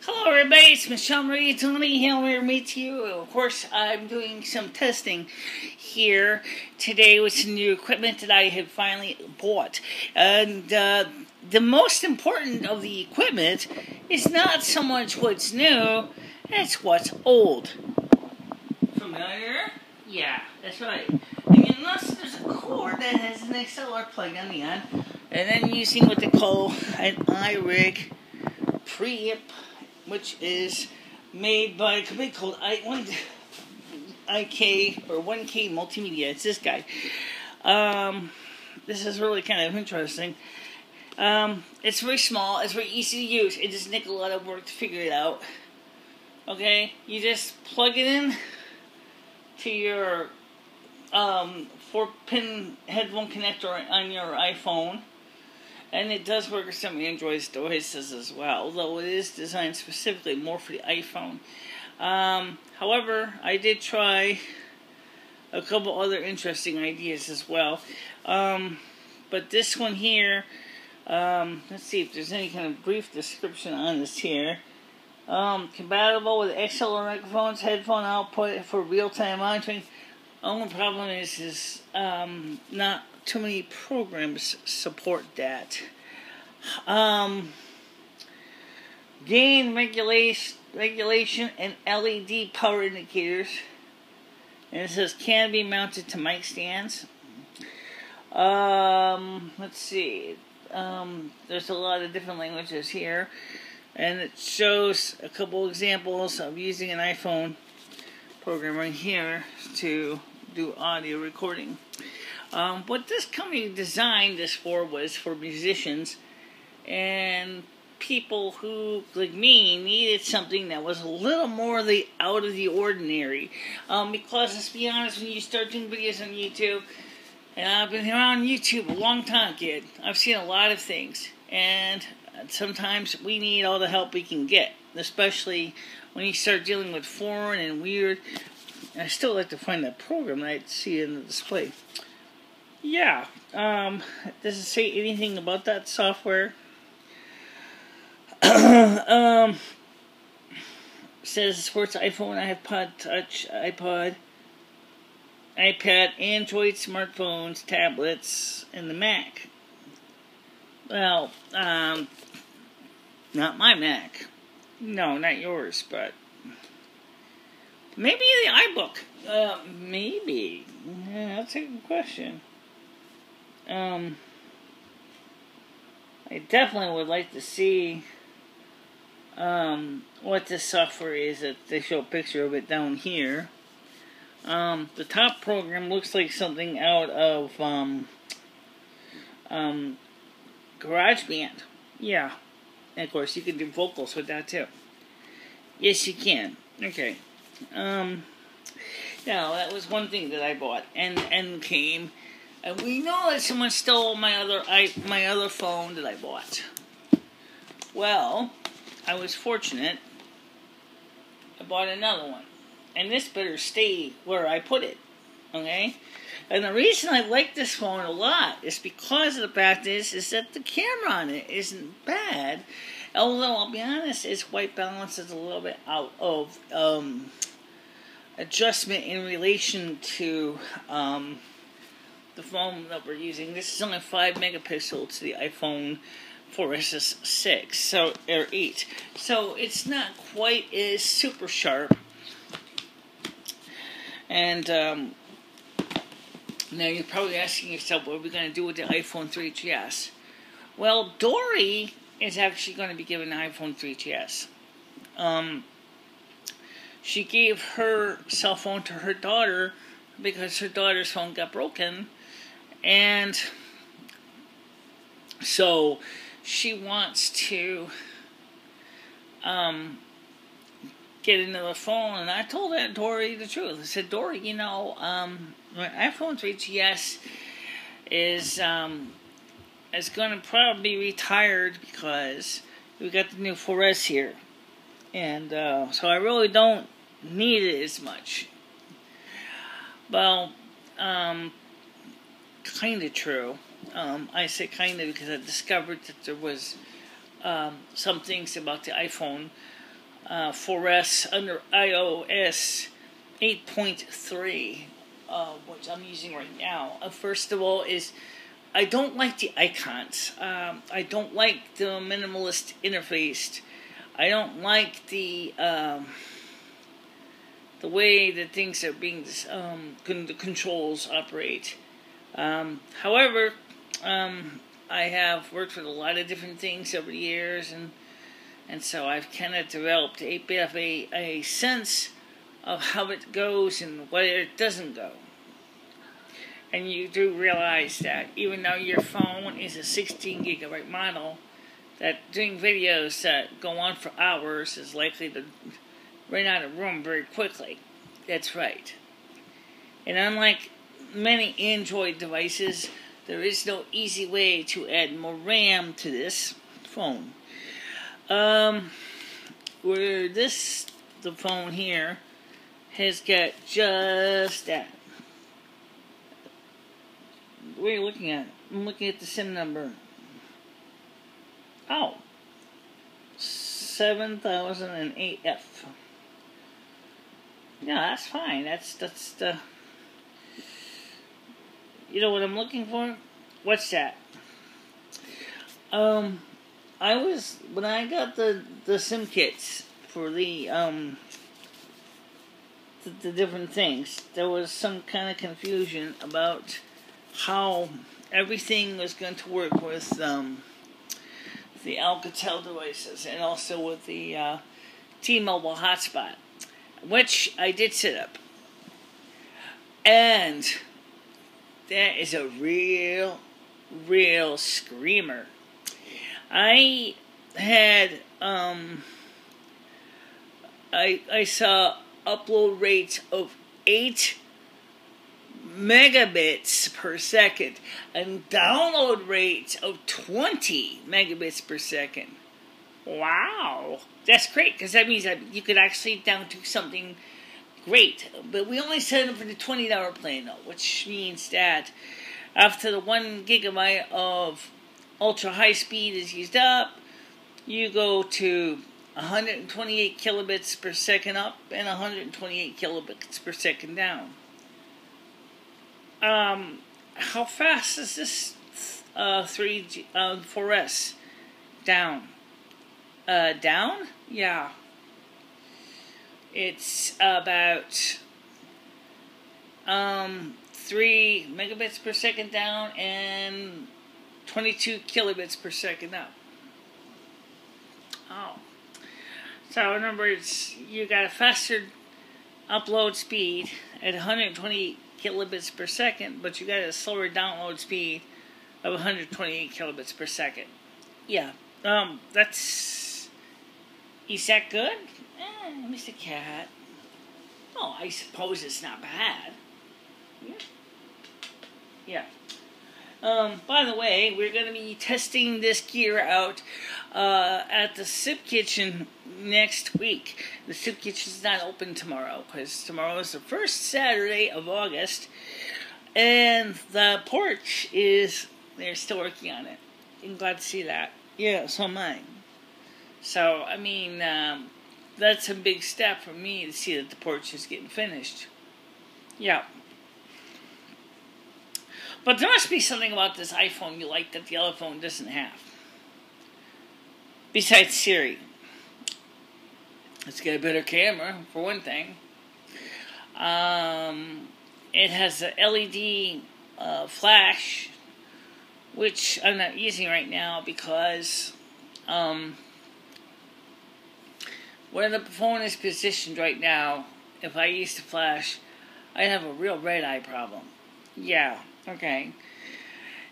Hello everybody, it's MicheleMarieDalene here to meet you. Of course, I'm doing some testing here today with some new equipment that I have finally bought. And the most important of the equipment is not so much what's new, it's what's old. Familiar? Yeah, that's right. And unless there's a cord that has an XLR plug on the end, and then using what they call an iRig preamp, which is made by a company called IK or 1K Multimedia. It's this guy. This is really kind of interesting. It's very small. It's very easy to use. It doesn't take a lot of work to figure it out. Okay, you just plug it in to your 4-pin headphone connector on your iPhone. And it does work with some Android devices as well, although it is designed specifically more for the iPhone. However, I did try a couple other interesting ideas as well. But this one here, let's see if there's any kind of brief description on this here. Compatible with XLR microphones, headphone output for real-time monitoring. Only problem is not too many programs support that. Gain regulation and LED power indicators. And it says can be mounted to mic stands. Let's see. There's a lot of different languages here. And it shows a couple examples of using an iPhone program right here to do audio recording. What this company designed this for was for musicians and people who, like me, needed something that was a little more out of the ordinary. Because let's be honest, when you start doing videos on YouTube, and I've been around YouTube a long time, kid, I've seen a lot of things, and sometimes we need all the help we can get, especially when you start dealing with foreign and weird. I still like to find that program that I see in the display. Yeah, does it say anything about that software? Says it supports iPhone, iPod Touch, iPod, Android, smartphones, tablets, and the Mac. Well, not my Mac. No, not yours, but maybe the iBook. Maybe. Yeah, that's a good question. I definitely would like to see what this software is that they show a picture of it down here. The top program looks like something out of GarageBand. Yeah. And of course you can do vocals with that too. Yes, you can. Okay. Now that was one thing that I bought and came. And we know that someone stole my other phone that I bought. Well, I was fortunate. I bought another one. And this better stay where I put it. Okay? And the reason I like this phone a lot is because of the fact is that the camera on it isn't bad. Although, I'll be honest, its white balance is a little bit out of adjustment in relation to the phone that we're using. This is only 5 megapixels to the iPhone 4S 6, so or 8. So it's not quite as super sharp. And now you're probably asking yourself, what are we going to do with the iPhone 3GS? Well, Dory is actually going to be given the iPhone 3GS. She gave her cell phone to her daughter because her daughter's phone got broken. And so she wants to get another phone. And I told that Dory the truth. I said, Dory, you know, my iPhone 3GS is going to probably be retired because we got the new 4S here. And so I really don't need it as much. Well, kind of true. I say kind of because I discovered that there was some things about the iPhone 4S under iOS 8.3, which I'm using right now. First of all, is I don't like the icons. I don't like the minimalist interface. I don't like the way that things are being the controls operate. However, I have worked with a lot of different things over the years, and so I've kind of developed a bit of a sense of how it goes and where it doesn't go. And you do realize that even though your phone is a 16 gigabyte model, that doing videos that go on for hours is likely to run out of room very quickly. That's right. And unlike many Android devices, there is no easy way to add more RAM to this phone. Where the phone here has got just that. What are you looking at? I'm looking at the SIM number. Oh. 7008F. Yeah, that's fine. That's the... You know what I'm looking for? What's that? When I got the SIM kits for the different things, there was some kind of confusion about how everything was going to work with the Alcatel devices and also with the T-Mobile hotspot, which I did set up. And that is a real screamer. I had I saw upload rates of 8 megabits per second and download rates of 20 megabits per second. Wow, that's great, because that means that you could actually down to something great. But we only set it up for the $20 plan though, which means that after the 1 gigabyte of ultra high speed is used up, you go to 128 kilobits per second up and 128 kilobits per second down. How fast is this 4S down? Down? Yeah. It's about 3 megabits per second down and 22 kilobits per second up. Oh. So in other words, you got a faster upload speed at 128 kilobits per second, but you got a slower download speed of 128 kilobits per second. Yeah. Is that good? Mr. Cat. Oh, I suppose it's not bad. Yeah. By the way, we're going to be testing this gear out at the Soup Kitchen next week. The Soup Kitchen's not open tomorrow, because tomorrow is the first Saturday of August, and the porch they're still working on it. I'm glad to see that. Yeah, so am I. So, I mean, that's a big step for me to see that the porch is getting finished. Yeah. But there must be something about this iPhone you like that the other phone doesn't have. Besides Siri. It's got a better camera, for one thing. It has a LED flash, which I'm not using right now because where the phone is positioned right now, if I use the flash, I'd have a real red eye problem. Yeah, okay.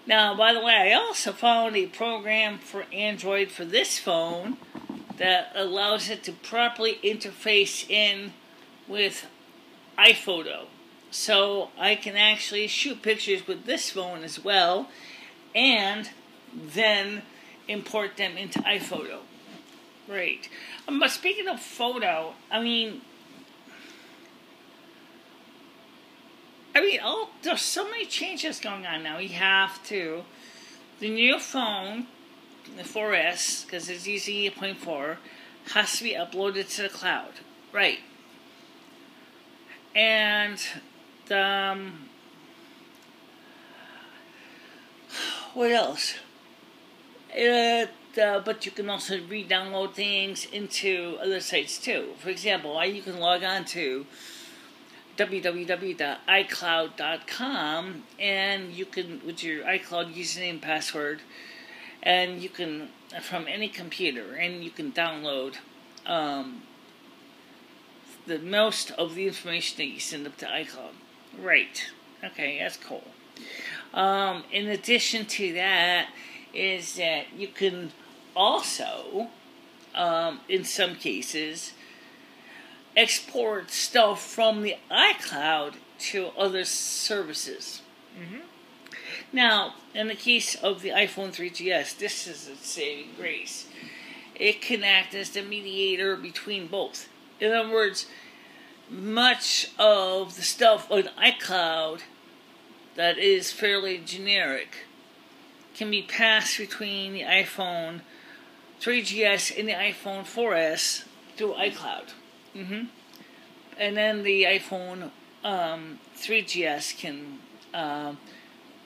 Now, by the way, I also found a program for Android for this phone that allows it to properly interface in with iPhoto. So I can actually shoot pictures with this phone as well, and then import them into iPhoto. Great. But speaking of photo, there's so many changes going on now. You have to, the new phone, the 4S, because it's using 8.4, has to be uploaded to the cloud. Right. And what else? But you can also re-download things into other sites too. For example, you can log on to www.icloud.com, and you can, with your iCloud username and password, and you can, from any computer, and you can download the most of the information that you send up to iCloud. Right. Okay, that's cool. In addition to that, is that you can also, in some cases, export stuff from the iCloud to other services. Mm-hmm. Now, in the case of the iPhone 3GS, this is a saving grace. It can act as the mediator between both. In other words, much of the stuff on iCloud that is fairly generic can be passed between the iPhone 3GS and the iPhone 4S through iCloud. Mm-hmm. And then the iPhone 3GS can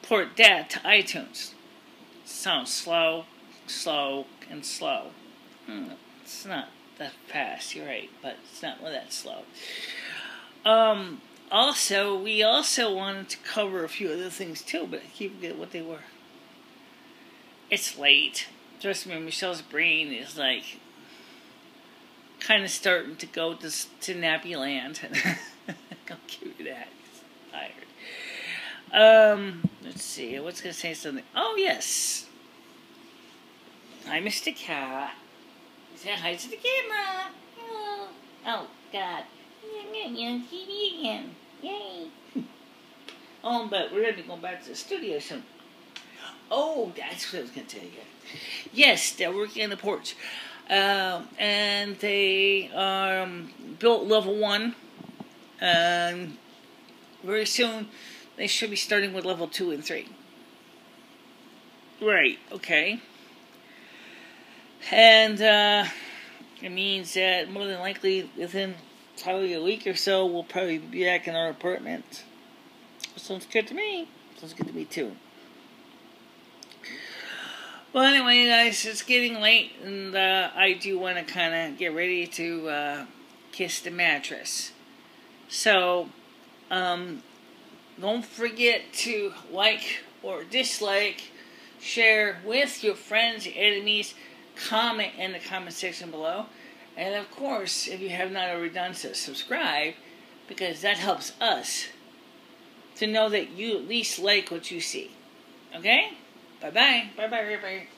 port that to iTunes. Sounds slow, and slow. It's not that fast, you're right, but it's not that slow. We also wanted to cover a few other things too, but I keep forgetting what they were. It's late. Trust me, Michelle's brain is like kind of starting to go to nappy land. I'll give you that. It's tired. Let's see. I was going to say something. Oh, yes. Hi, Mr. Cat. Say hi to the camera. Hello. Oh, God. TV again. Yay. But we're going to go back to the studio soon. Oh, that's what I was going to tell you. Yes, they're working on the porch. And they built level 1. Very soon, they should be starting with level 2 and 3. Right, okay. And it means that more than likely, within probably a week or so, we'll probably be back in our apartment. Sounds good to me. Sounds good to me, too. Well, anyway, guys, it's getting late, and I do want to kind of get ready to kiss the mattress. So, don't forget to like or dislike, share with your friends, your enemies, comment in the comment section below. And, of course, if you have not already done so, subscribe, because that helps us to know that you at least like what you see. Okay? Bye-bye. Bye-bye, everybody.